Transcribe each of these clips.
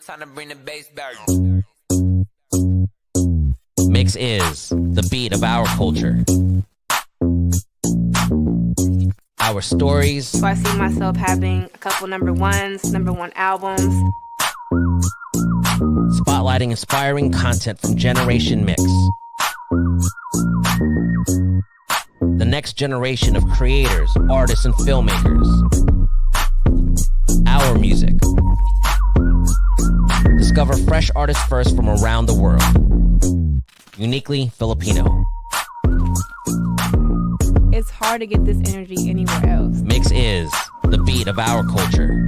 Time to bring the bass back. Mix is the beat of our culture. Our stories. So I see myself having a couple number one albums. Spotlighting inspiring content from Generation Mix. The next generation of creators, artists, and filmmakers. Our music. Discover fresh artists first from around the world. Uniquely Filipino. It's hard to get this energy anywhere else. Mix is the beat of our culture.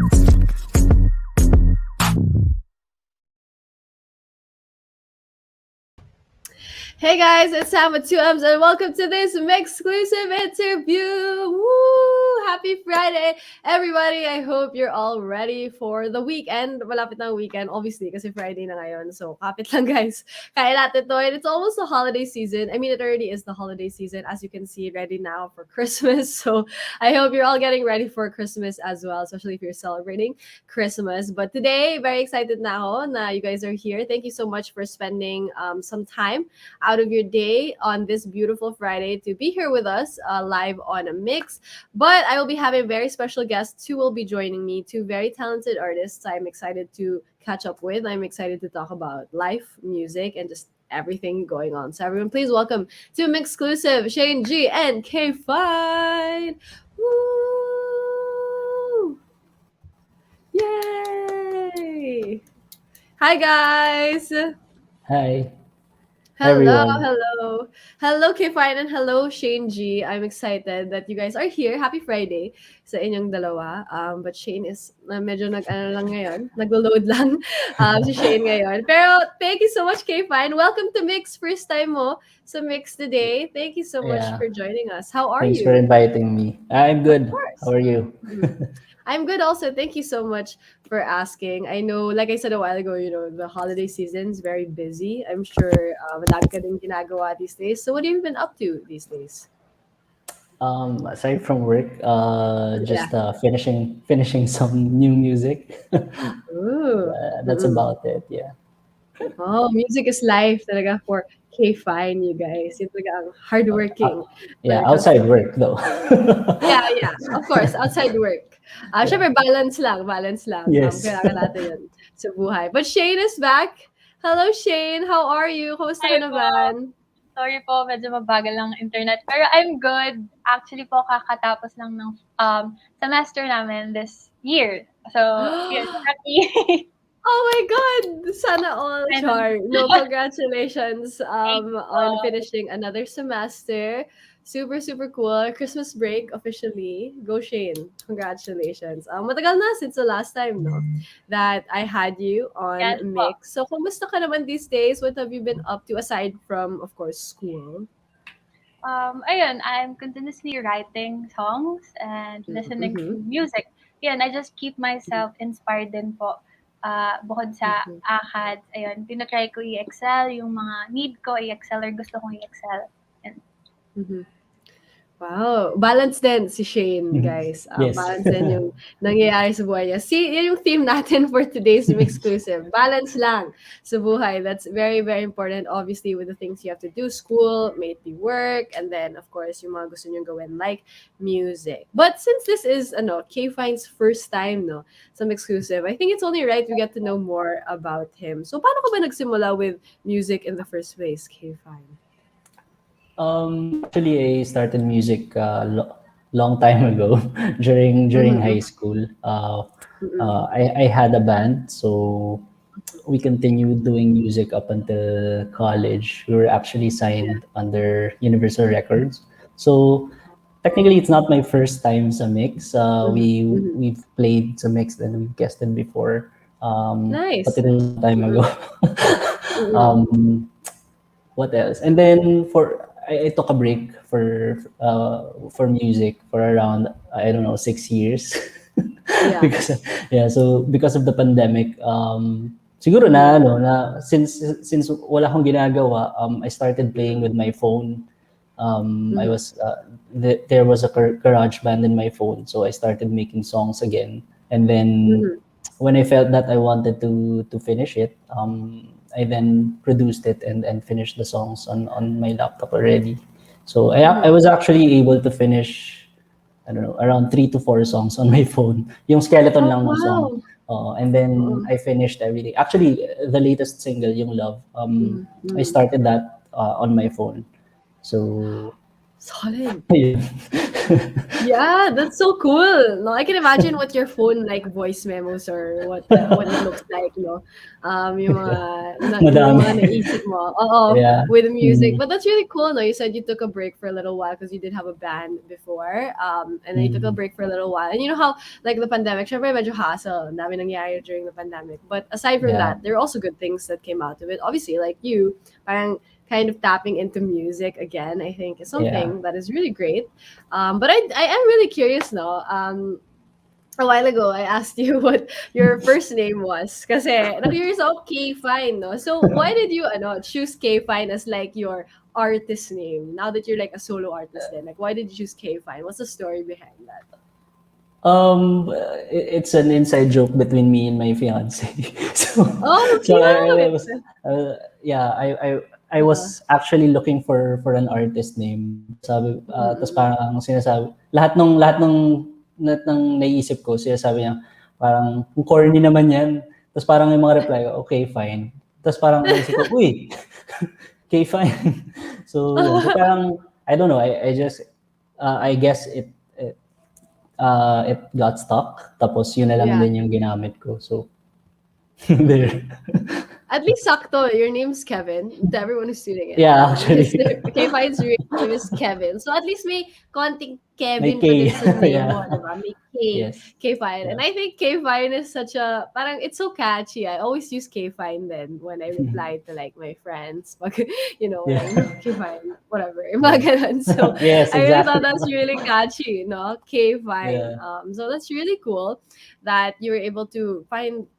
Hey guys, it's Sam with 2M's and welcome to this MYXclusive interview. Woo! Happy Friday, everybody. I hope you're all ready for the weekend. Malapit na ang weekend, obviously, kasi Friday na ngayon. So, kapit lang guys. Kaya natin to. And it's almost the holiday season. I mean, it already is the holiday season. As you can see, ready now for Christmas. So, I hope you're all getting ready for Christmas as well, especially if you're celebrating Christmas. But today, very excited na ako na you guys are here. Thank you so much for spending some time out of your day on this beautiful Friday to be here with us live on a mix. But I will be having very special guests who will be joining me, two very talented artists I'm excited to catch up with. I'm excited to talk about life, music, and just everything going on. So everyone, please welcome to MYXclusive, Shane G and k.fine. Woo! Yay! Hi guys! Hi. Hello, Everyone. hello k.fine and hello Shane G. I'm excited that you guys are here. Happy Friday sa inyong dalawa. But Shane is medyo lang ngayon, naglo-load lang si Shane ngayon. Pero thank you so much k.fine. Welcome to Mix. First time mo sa Mix today. Thank you so much for joining us. How are Thanks you? for inviting me. I'm good. Of course. How are you? I'm good also. Thank you so much for asking. I know, like I said a while ago, the holiday season is very busy. I'm sure madami ka din ginagawa these days. So what have you been up to these days? Aside from work, just finishing some new music. Ooh. That's about it. Yeah. Oh, music is life talaga for k.fine, you guys. Yung talaga ang hardworking. Yeah, outside work though. Yeah. Of course, outside work. Syempre, balance lang. Yes. Kailangan natin yun sa buhay. But Shane is back. Hello, Shane. How are you? Kumusta ka naman? Sorry po, medyo mabagal lang internet. Pero I'm good. Actually po, kakatapos lang ng semester namin this year. So, yun, happy. Oh my God! Sana all, Char. No, congratulations on finishing another semester. Super, super cool. Christmas break officially. Go Shane. Congratulations. Matagal na since the last time, no, that I had you on Mix. So, kumusta ka naman these days? What have you been up to aside from, of course, school? Ayun, I'm continuously writing songs and listening to music. Yan, I just keep myself inspired din po. Bukod sa ACADS, ayun, tinatry ko i-excel yung mga need ko i-excel or gusto kong i-excel. Wow, balance din si Shane, guys. Yes. Balance din yung nangyayari sa buhay niya. See, yan yung theme natin for today's exclusive. Balance lang sa buhay. That's very, very important. Obviously, with the things you have to do, school, maybe work, and then, of course, yung mga gusto niyong gawin, like music. But since this is, K.fine's first time, no, sa exclusive, I think it's only right we get to know more about him. So, paano ka ba nagsimula with music in the first place, K.fine? Actually, I started music long time ago during high school. I had a band, so we continued doing music up until college. We were actually signed under Universal Records. So technically, it's not my first time sa mix. We've played sa mix and we've guested before. Nice. But it was a long time ago. What else? And then I took a break for music for around, I don't know, 6 years. Yeah. because of the pandemic, siguro since wala akong ginagawa, I started playing with my phone. I was there was a garage band in my phone, so I started making songs again. And then when I felt that I wanted to finish it, I then produced it and finished the songs on my laptop already. So I was actually able to finish, I don't know, around 3 to 4 songs on my phone. Yung skeleton lang ng song. And then I finished everything. Actually, the latest single, yung Love, I started that on my phone. So solid. yeah. Yeah, that's so cool. No, I can imagine what your phone like voice memos or what it looks like, no. Yung mga naisip mo. Yeah. With music. But that's really cool, no. You said you took a break for a little while because you did have a band before. And then you took a break for a little while. And you know how like the pandemic, syempre medyo hassle, ang dami nangyayari during the pandemic. But aside from that, there are also good things that came out of it. Obviously, like you, parang kind of tapping into music again, I think is something that is really great. But I am really curious now. A while ago, I asked you what your first name was. Kasi na-curious ako, K.fine, no? So why did you choose K.fine as like your artist name? Now that you're like a solo artist then, like why did you choose K.fine? What's the story behind that? It's an inside joke between me and my fiance. So I was actually looking for an artist name. Sabi tapos parang sinasabi lahat ng naiisip ko, sinasabi niya parang corny naman yan. Tapos parang yung mga reply ko, okay, fine. Tapos parang naisip ko, uy, okay, fine. So parang I don't know, I just I guess it got stuck. Tapos yun na lang din yung ginamit ko. So there. At least sakto, your name's Kevin. To everyone who's tuning in. Yeah, actually. K.fine's real name is Kevin. So at least may konting Kevin May K. pa din sa name Yeah. mo, diba? May K. Yes. K.fine. Yeah. And I think K.fine is such a, parang it's so catchy. I always use K.fine then when I reply to like my friends. Pag, K.fine, whatever. Mga ganun. So Yes, I really exactly. thought that's really catchy, no? K.fine. Yeah. So that's really cool that you were able to find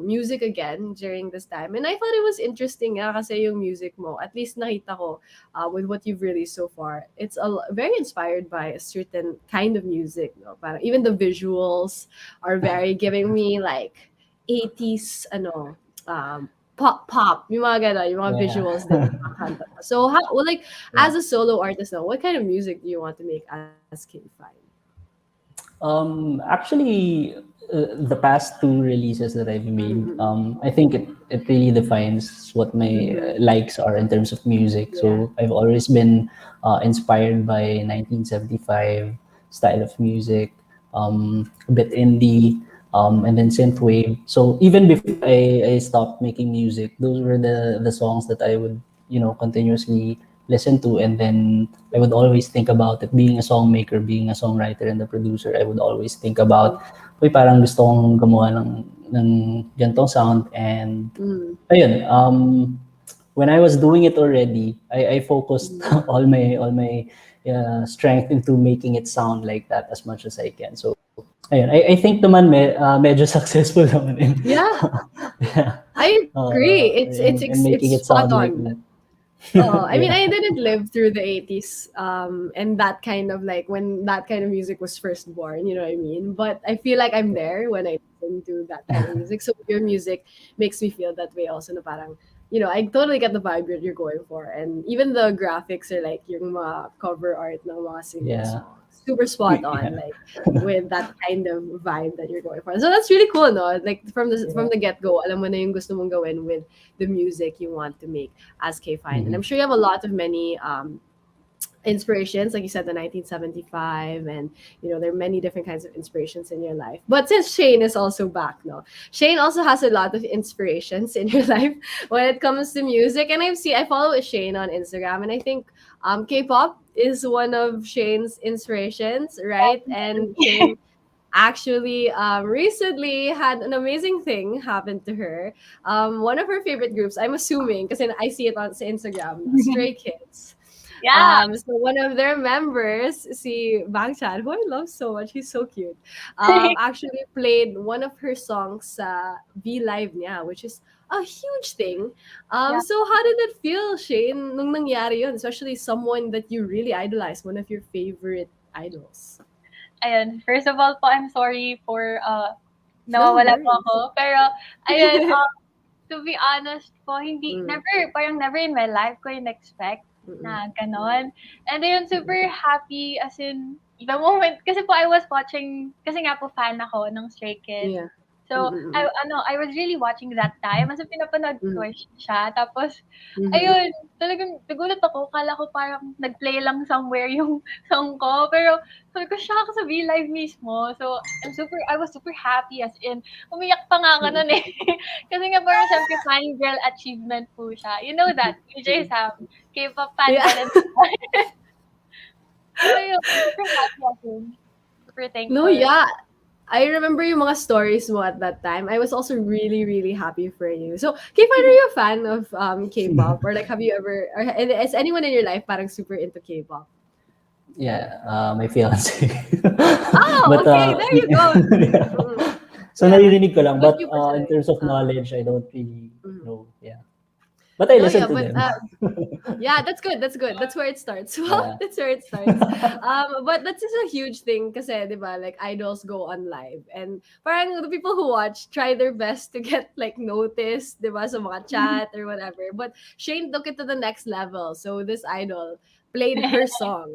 music again during this time. And I thought it was interesting kasi yung music mo, at least nakita ko with what you've released so far, it's very inspired by a certain kind of music. No? Parang even the visuals are very giving me like 80s, pop, yung mga gano'n, yung mga visuals din. So, as a solo artist now, what kind of music do you want to make as K.fine? Actually, the past 2 releases that I've made, I think it really defines what my likes are in terms of music. So I've always been inspired by 1975 style of music, a bit indie, and then synthwave. So even before I stopped making music, those were the songs that I would continuously listen to, and then I would always think about it. Being a songmaker, being a songwriter and a producer, I would always think about, parang gusto kong gumawa ng ganitong sound. And ayun, when I was doing it already, I focused all my strength into making it sound like that as much as I can. So ayun, I think naman medyo successful naman. Yeah. I agree. It's making it spot sound like on. that. Oh, I mean, Yeah. I didn't live through the 80s, and that kind of like when that kind of music was first born, you know what I mean? But I feel like I'm there when I listen to that kind of music. So your music makes me feel that way also na parang, I totally get the vibe that you're going for. And even the graphics are like yung mga cover art ng mga singles Yeah. mo. Super spot on, Yeah. like with that kind of vibe that you're going for. So that's really cool, no? Like from Yeah. the get-go, alam mo na yung gusto mong gawin with the music you want to make as K.fine. And I'm Mhm. sure you have a lot of many inspirations, like you said, the 1975, and there are many different kinds of inspirations in your life. But since Shane is also back, no, Shane also has a lot of inspirations in your life when it comes to music. And I follow Shane on Instagram, and I think K-pop is one of Shane's inspirations, right? And Shane actually recently had an amazing thing happen to her. One of her favorite groups, I'm assuming, because I see it on Instagram, Stray Kids. Yeah. So one of their members, si Bang Chan, who I love so much, he's so cute, actually played one of her songs sa V Live niya, which is a huge thing. Yeah. So how did it feel, Shane, nung nangyari yun? Especially someone that you really idolize, one of your favorite idols. Ayun, first of all po, I'm sorry for, No nawawala po worries. ako. Pero ayun, to be honest po, Mm, never in my life ko in-expect mm, na gano'n. And ayun, super happy as in the moment kasi po I was watching kasi nga po fan ako ng Stray Kids. yeah. So, Mm, I was really watching that time as in pinapanood ko mm, siya tapos mhm. ayun, talagang nagulat ako, akala ko parang nag-play lang somewhere yung song ko, pero sabi ko, "Shocks, sa V-Live mismo." So, I was super happy as in umiyak pa nga ako Mm, nun, eh. Kasi nga parang siyempre fangirl achievement po siya. You know that, UJ mm. Sam, K-pop fan Yeah. ka rin. So yun, super happy ako. Super No, thankful. yeah. I remember yung mga stories mo at that time. I was also really, really happy for you. So, K-pop, are you a fan of K-pop? Or like, have you ever, or is anyone in your life parang super into K-pop? Yeah, my fiance. Oh, But okay. There you go. yeah. Mm, So yeah. naririnig ko lang, But but you in personally. terms of Uh-huh. knowledge, I don't really Mhm. know. Yeah. But I No, listen yeah, to but them. yeah, that's good. That's good. That's where it starts. Well, Yeah. that's where it starts. But that's just a huge thing kasi, 'di ba, like idols go on live and parang the people who watch try their best to get like noticed, 'di ba, sa mga chat or whatever. But Shane took it to the next level. So this idol played her song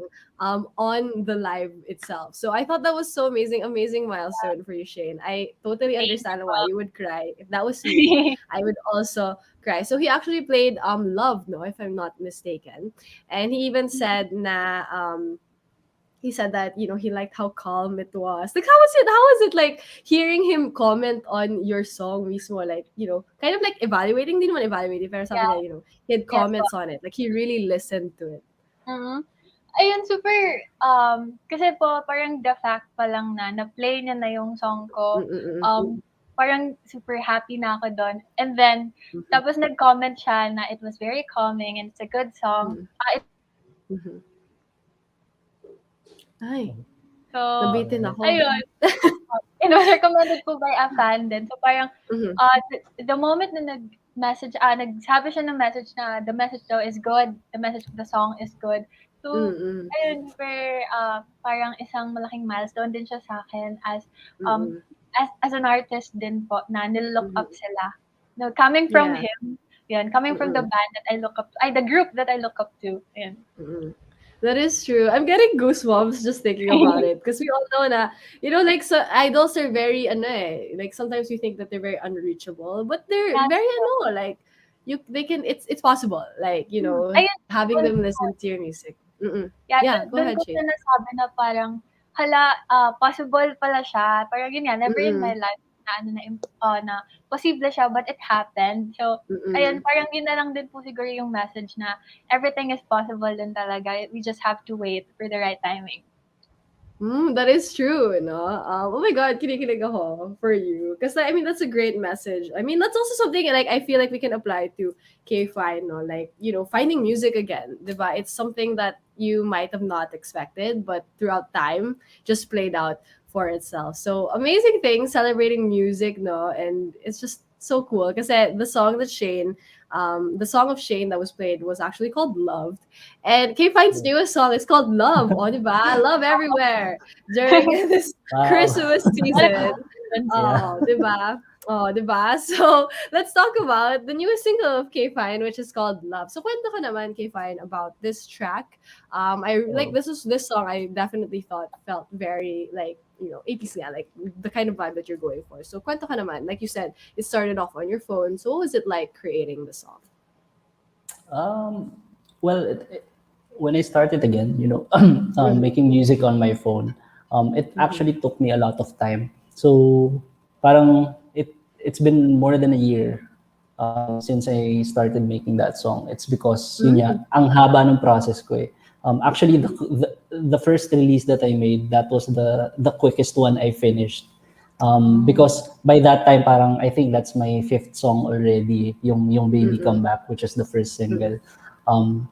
on the live itself. So I thought that was so amazing, amazing milestone for you, Shane. I totally Thank you understand po. why you would cry. If that was me, I would also cry. So he actually played Love, no, if I'm not mistaken. And he even said na he said that he liked how calm it was. Like how was it like hearing him comment on your song mismo, like kind of like evaluating, din naman evaluating, pero sabi Yeah, niya, he had yes po. comments on it, like he really listened to it. Mm. Ayun, super, kasi po parang the fact pa lang na na-play niya na yung song ko, Mm-mm-mm. parang super happy na ako dun. And then, Mhm. tapos nag-comment siya na it was very calming and it's a good song. Mhm. Mhm. Ay, So, nabitin ako. ayun, it was recommended po by a fan din. So parang, Mhm. the moment na nagsabi siya ng message na the message daw is good, the message of the song is good. So, Mm-mm. ayun, super, parang isang malaking milestone din siya sa'kin um, Mm-mm. as an artist din po na nilo-look Mhm. up sila. No, coming from Yeah. him, yun, coming from the Mm-mm. band that I look up to, the group that I look up to, yun. Mm-mm. That is true. I'm getting goosebumps just thinking about it because we all know na, like so idols are very ano like sometimes we think that they're very unreachable, but they're Yes, very like they can it's possible, like ayun, having dun them listen to your music. Mm-mm. Yeah, Yeah, dun go dun ahead, ko Shane. siya nasabi na parang, hala, possible pala siya. Parang yun nga, never in my Mm-mm. life na ano na posible siya, but it happened. So, ayun, Mm-mm. parang yun na lang din po siguro yung message na everything is possible din talaga. We just have to wait for the right timing. That is true, no? Oh my God, kinikilig ako for you. Because, I mean, that's a great message. I mean, that's also something, like, I feel like we can apply to K-Fine, no? Like, finding music again, diba? It's something that you might have not expected, but throughout time, just played out for itself. So, amazing thing, celebrating music, no? And it's just so cool. Because the song that Shane The song of Shane that was played was actually called Loved. And K.Fine's newest song is called Love. Oh, diba? Love everywhere during this Wow. Christmas season. Yeah. Oh, diba? Oh, diba? So, let's talk about the newest single of K.Fine, which is called Love. So, kwento ka naman, K.Fine, about this track. I like Oh. this song. I definitely thought felt very like APCN, like the kind of vibe that you're going for. So, kwento ka naman. Like you said, it started off on your phone. So, what was it like creating the song? Um, well, when I started again, Mm-hmm. making music on my phone, it Mm-hmm. actually took me a lot of time. So, parang it's been more than a year since I started making that song. It's because yun Mm-hmm. nga, ang haba ng process ko eh. Actually, the first release that I made, that was the quickest one I finished. Because by that time, parang I think that's my fifth song already, yung Baby Mm-hmm. Come Back, which is the first single. Um,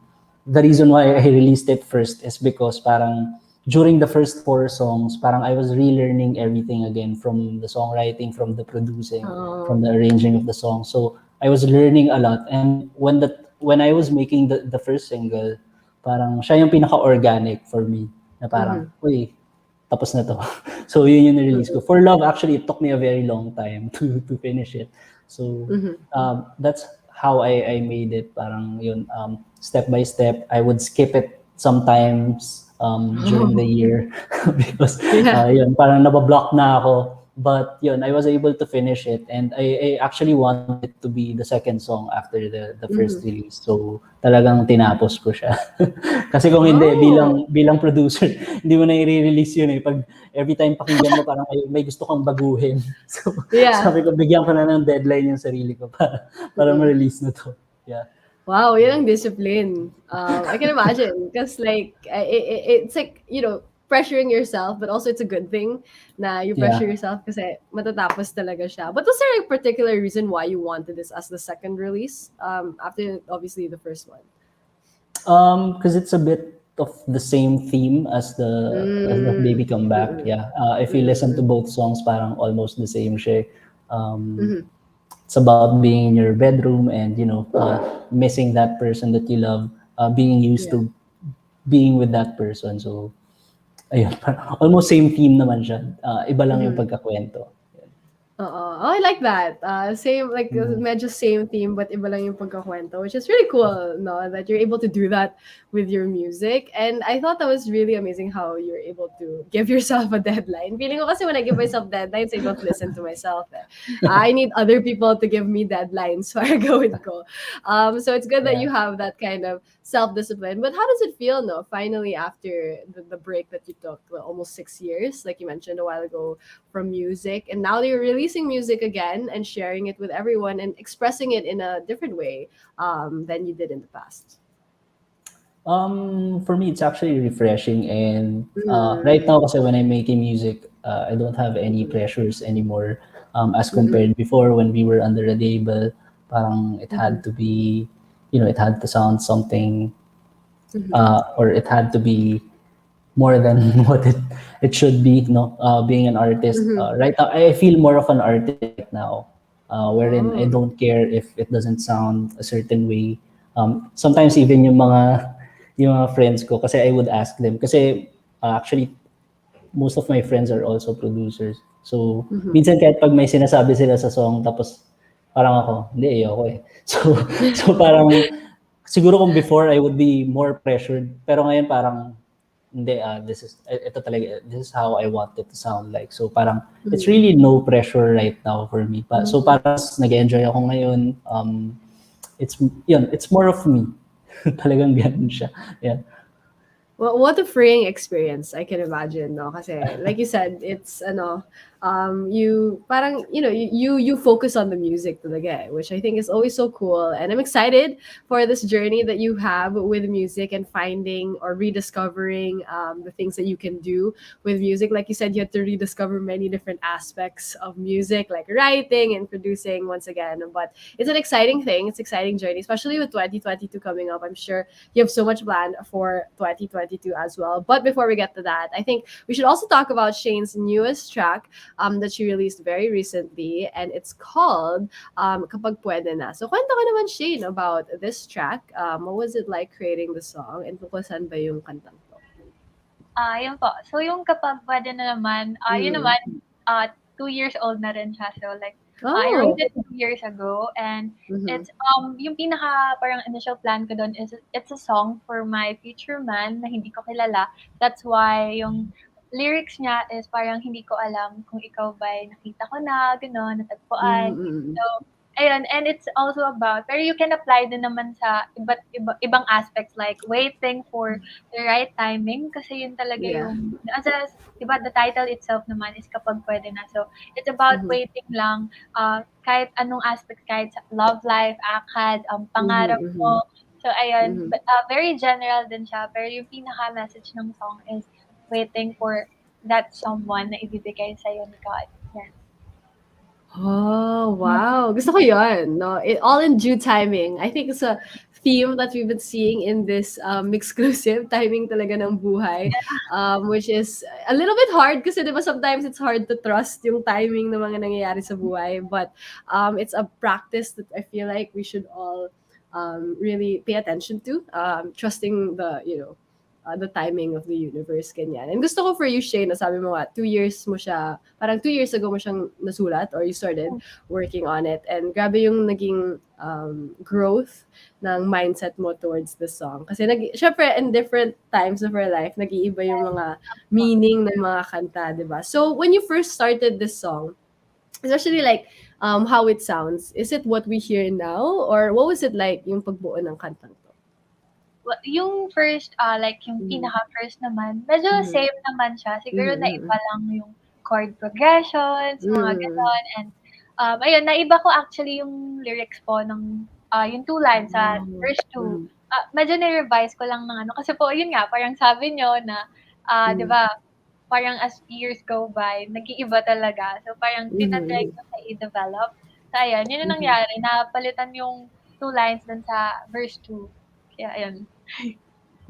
the reason why I released it first is because parang during the first four songs, parang I was relearning everything again, from the songwriting, from the producing, from Oh. the arranging of the song. So I was learning a lot. And when I was making the first single, parang siya yung pinaka-organic for me. Na parang, Mm-hmm. uy, tapos na to. So yun yung release ko. Mm-hmm. For Love, actually, it took me a very long time to finish it. So Mm-hmm. that's how I made it. Parang yun, step by step. I would skip it sometimes during the year because Yeah. yun, parang nabablock na ako. But yun, I was able to finish it, and I actually wanted it to be the second song after the first Mm-hmm. release. So talagang tinapos ko siya. Kasi kung hindi, Oh. bilang producer, hindi mo na i-release yun eh. Pag every time pakinggan mo, parang may gusto kang baguhin. So Yeah. sabi ko, bigyan ko na ng deadline yung sarili ko para Mm-hmm. ma-release na to. Yeah. Wow, yun ang discipline. I can imagine because like it's like pressuring yourself, but also it's a good thing na you pressure Yeah. yourself kasi matatapos talaga siya. But was there a particular reason why you wanted this as the second release after obviously the first one? Because it's a bit of the same theme as the Baby Mm. Come Back. Mm-mm. Yeah. If you listen to Mm-mm. both songs, parang almost the same siya. Um, Mm-hmm. it's about being in your bedroom and missing that person that you love, being used Yeah. to being with that person. So ayun, parang almost same theme naman siya. Iba lang yung Mm-hmm. pagkakwento. Oh, I like that. Same, like Mm. medyo same theme, but iba lang yung pagkakwento, which is really cool, no? That you're able to do that with your music. And I thought that was really amazing how you're able to give yourself a deadline. Feeling ko kasi when I give myself deadlines, I don't listen to myself. Eh. I need other people to give me deadlines para gawin ko. So it's good that Yeah. you have that kind of self-discipline. But how does it feel, no? Finally, after the break that you took, well, almost 6 years, like you mentioned a while ago, from music, and now you're releasing music again and sharing it with everyone and expressing it in a different way than you did in the past. For me, it's actually refreshing, and right Mm. now, kasi when I'm making music, I don't have any Mhm. pressures anymore. As Mhm. compared before when we were under a label, parang it had Mhm. to be, it had to sound something, Mhm. or it had to be more than what it should be. No, being an artist Mhm. right now, I feel more of an artist right now, wherein I Oh. don't care if it doesn't sound a certain way. Sometimes even yung mga friends ko, kasi I would ask them, kasi actually most of my friends are also producers. So Mhm. minsan kahit pag may sinasabi sila sa song, tapos parang ako, hindi, ayoko eh. So parang siguro kung before I would be more pressured, pero ngayon parang hindi, this is how I want it to sound like. So parang it's Mhm. really no pressure right now for me. So Mhm. parang nag-enjoy ako ngayon. It's more of me. Talagang ganun siya. Yeah. Well, what a freeing experience, I can imagine, no? Kasi, like you said, it's, you, parang, you focus on the music talaga, which I think is always so cool. And I'm excited for this journey that you have with music and finding or rediscovering the things that you can do with music. Like you said, you had to rediscover many different aspects of music, like writing and producing once again. But it's an exciting thing. It's an exciting journey, especially with 2022 coming up. I'm sure you have so much planned for 2022 as well. But before we get to that, I think we should also talk about Shane's newest track, that she released very recently, and it's called Kapag Pwede Na. So kwento ka naman, Shane, about this track. What was it like creating the song, and tungkol saan ba yung kantang to? Yun po. So, yung kapag puwede na naman, yun Mm. naman, 2 years old na rin siya. So, like, I Oh. wrote it 2 years ago, and Mhm. it's, yung pinaka parang initial plan ko dun is it's a song for my future man na hindi ko kilala. That's why yung lyrics niya is parang hindi ko alam kung ikaw ba'y nakita ko na, gano'n, natagpuan. Mm. So, ayun, and it's also about pero you can apply din naman sa ibang aspects like waiting for the right timing kasi yun talaga Yeah. yung as a 'di ba the title itself naman is kapag pwede na. So, it's about Mhm. waiting lang, kahit anong aspect, kahit sa love life, akad, Mhm. pangarap Mhm. mo. So ayun, Mhm. very general din siya pero yung pinaka-message ng song is waiting for that someone na ibibigay sa'yo ni God, yan. Oh, wow. Gusto ko yun, no? All in due timing. I think it's a theme that we've been seeing in this exclusive timing talaga ng buhay, which is a little bit hard kasi diba sometimes it's hard to trust yung timing ng mga nangyayari sa buhay. But it's a practice that I feel like we should all really pay attention to. Trusting the timing of the universe, ganyan. And gusto ko for you, Shane, na sabi mo nga, 2 years mo siya, parang 2 years ago mo siyang nasulat or you started working on it. And grabe yung naging growth ng mindset mo towards the song. Kasi syempre, in different times of our life, nag-iiba yung mga meaning ng mga kanta, di ba? So, when you first started this song, especially like how it sounds, is it what we hear now? Or what was it like yung pagbuo ng kantang to? Yung first, like yung pinaka-first naman, medyo same naman siya. Siguro naiba lang yung chord progressions, mga gano'n. And, ayun, naiba ko actually yung lyrics po ng, yung 2 lines sa verse 2. Medyo ni-revise ko lang ng ano, kasi po, yun nga, parang sabi niyo na, 'di ba, parang as years go by, nag-iiba talaga. So, parang tina-try ko siya i-develop. So, ayan, yun yung nangyari, napalitan yung 2 lines dun sa verse 2. Kaya ayun.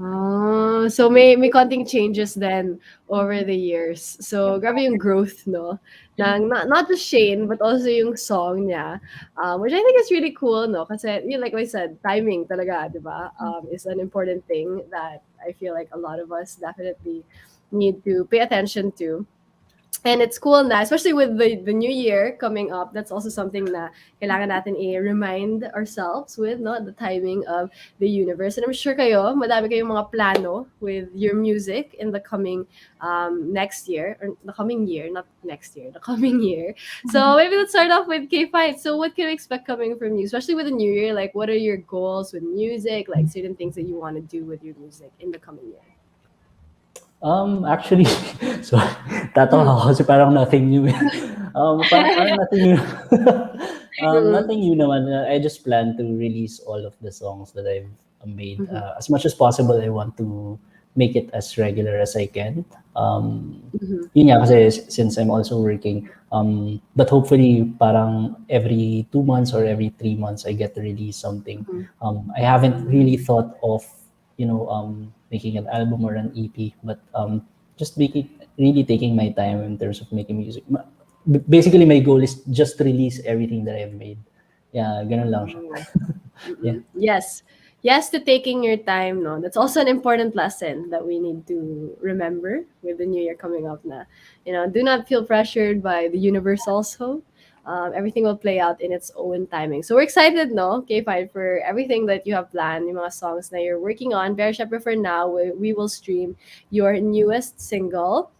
Oh, so may konting changes then over the years. So grabe yung growth, no? Not just Shane, but also yung song niya, which I think is really cool, no? Kasi like I said, timing talaga, di ba? Is an important thing that I feel like a lot of us definitely need to pay attention to. And it's cool na, especially with the new year coming up, that's also something na kailangan natin i-remind ourselves with, no, the timing of the universe. And I'm sure kayo, madami kayong mga plano with your music in the coming next year, or the coming year, not next year, the coming year. So maybe let's start off with k.fine. So what can we expect coming from you, especially with the new year? Like, what are your goals with music, like certain things that you want to do with your music in the coming year? Actually, so tatawa ako kasi parang nothing new. Parang nothing new. Nothing new naman. I just plan to release all of the songs that I've made. As much as possible, I want to make it as regular as I can. Yun nga kasi since I'm also working, but hopefully parang every 2 months or every 3 months I get to release something. I haven't really thought of making an album or an EP, but just really taking my time in terms of making music. Basically, my goal is just to release everything that I've made. Yeah, ganun lang siya. Yeah. Yes to taking your time, no? That's also an important lesson that we need to remember with the new year coming up na. Do not feel pressured by the universe also. Everything will play out in its own timing. So we're excited, no? K.fine, for everything that you have planned, yung mga songs na you're working on. Very syempre for now, we will stream your newest single,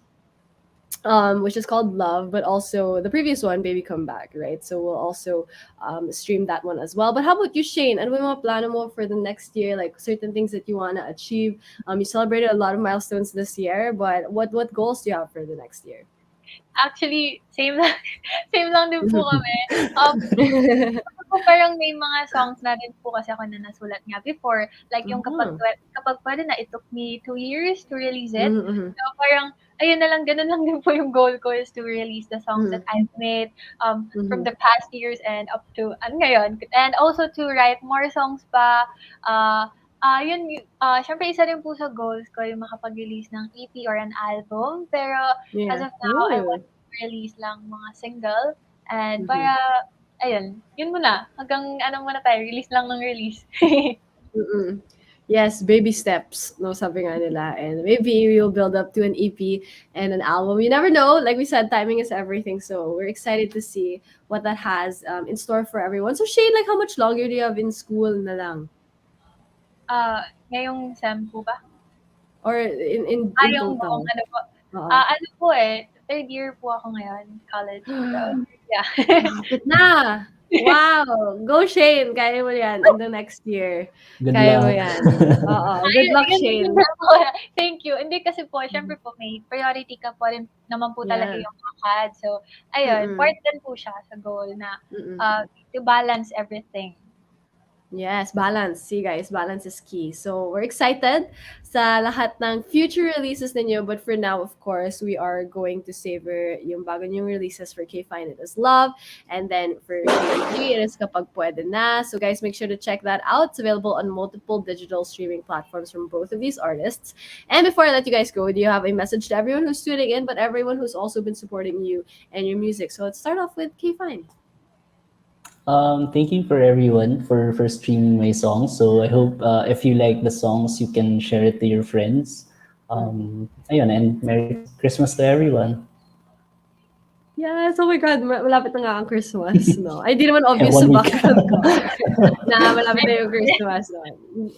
which is called Love, but also the previous one, Baby Come Back, right? So we'll also stream that one as well. But how about you, Shane? Ano ba yung mga plano mo for the next year? Like certain things that you want to achieve? You celebrated a lot of milestones this year, but what goals do you have for the next year? Actually, same lang din po kami. Parang may mga songs na rin po kasi ako na nasulat nga before. Like yung kapag pwede na, it took me 2 years to release it. So parang, ayun na lang, ganun lang din po yung goal ko is to release the songs that I've made from the past years and up to ngayon. And also to write more songs pa. Syempre isa rin po sa goals ko yung makapag-release ng EP or an album. Pero as of now, I want release lang mga single. And Mhm. para, ayun, yun muna. Hanggang ano muna tayo, release lang ng release. Mm-mm. Yes, baby steps, no, sabi nga nila. And maybe we'll build up to an EP and an album. You never know. Like we said, timing is everything. So we're excited to see what that has in store for everyone. So Shane, like how much longer do you have in school na lang? Ngayong SEM po ba? Or in Yung buong total? ano po. Oo. Ano po third year po ako ngayon, college. So, yeah. Malapit na! Wow! Go Shane! Kaya mo yan in the next year. Good Kaya mo luck. yan. Oo. Good luck, Yun Shane. na po. Thank you. Hindi kasi po, syempre po may priority ka po rin naman po talaga Yeah. yung ACAD. So, ayun, Mm-mm. part din po siya sa goal na Mm-mm. to balance everything. Yes, balance. See guys, balance is key. So we're excited sa lahat ng future releases ninyo. But for now, of course, we are going to savor yung bago nyong releases for k.fine, it is Love. And then for Shane G, it is Kapag Pwede Na. So guys, make sure to check that out. It's available on multiple digital streaming platforms from both of these artists. And before I let you guys go, do you have a message to everyone who's tuning in, but everyone who's also been supporting you and your music? So let's start off with k.fine. Thank you for everyone for streaming my songs. So I hope if you like the songs, you can share it to your friends. Ayun, and Merry Christmas to everyone. Yes, oh my God, malapit na nga ang Christmas, no? Ay, di naman obvious sa 1 week. background ko na malapit na yung Christmas, no?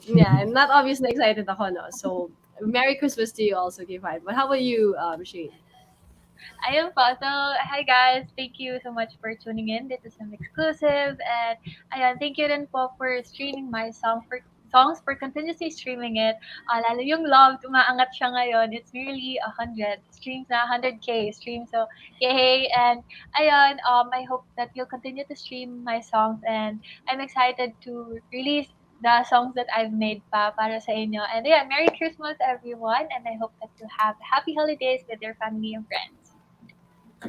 Yeah, not obvious na excited ako, no? So, Merry Christmas to you also, k.fine. But how about you, Shane? Ayun po. So, hi guys. Thank you so much for tuning in. This is MYXclusive. And ayun, thank you rin po for streaming my songs for continuously streaming it. Lalo yung Love, umaangat siya ngayon. It's nearly 100 streams na, 100K streams. So, yay! And ayun, I hope that you'll continue to stream my songs. And I'm excited to release the songs that I've made para sa inyo. And yeah, Merry Christmas everyone. And I hope that you have happy holidays with your family and friends.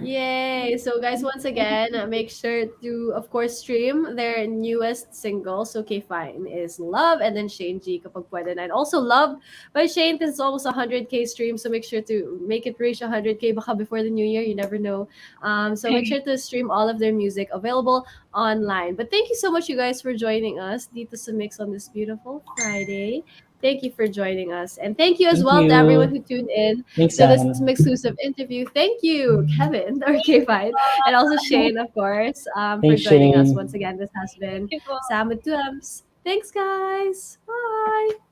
Yay! So, guys, once again, make sure to, of course, stream their newest single. So, k.fine is Love, and then Shane G, Kapag Pwede Na. And also Love by Shane, because it's almost 100K stream. So, make sure to make it reach 100K baka before the new year. You never know. So, make sure to stream all of their music available online. But thank you so much, you guys, for joining us dito sa Mix on this beautiful Friday. Thank you for joining us. And thank you as Thank well to everyone you. who tuned in Thanks, to this Anna. exclusive interview. Thank you, Kevin, or k.fine, and also Shane, of course, for Thanks, joining us Shane. once again. This has been Thank you po. Sam with 2 M's. Thanks, guys. Bye.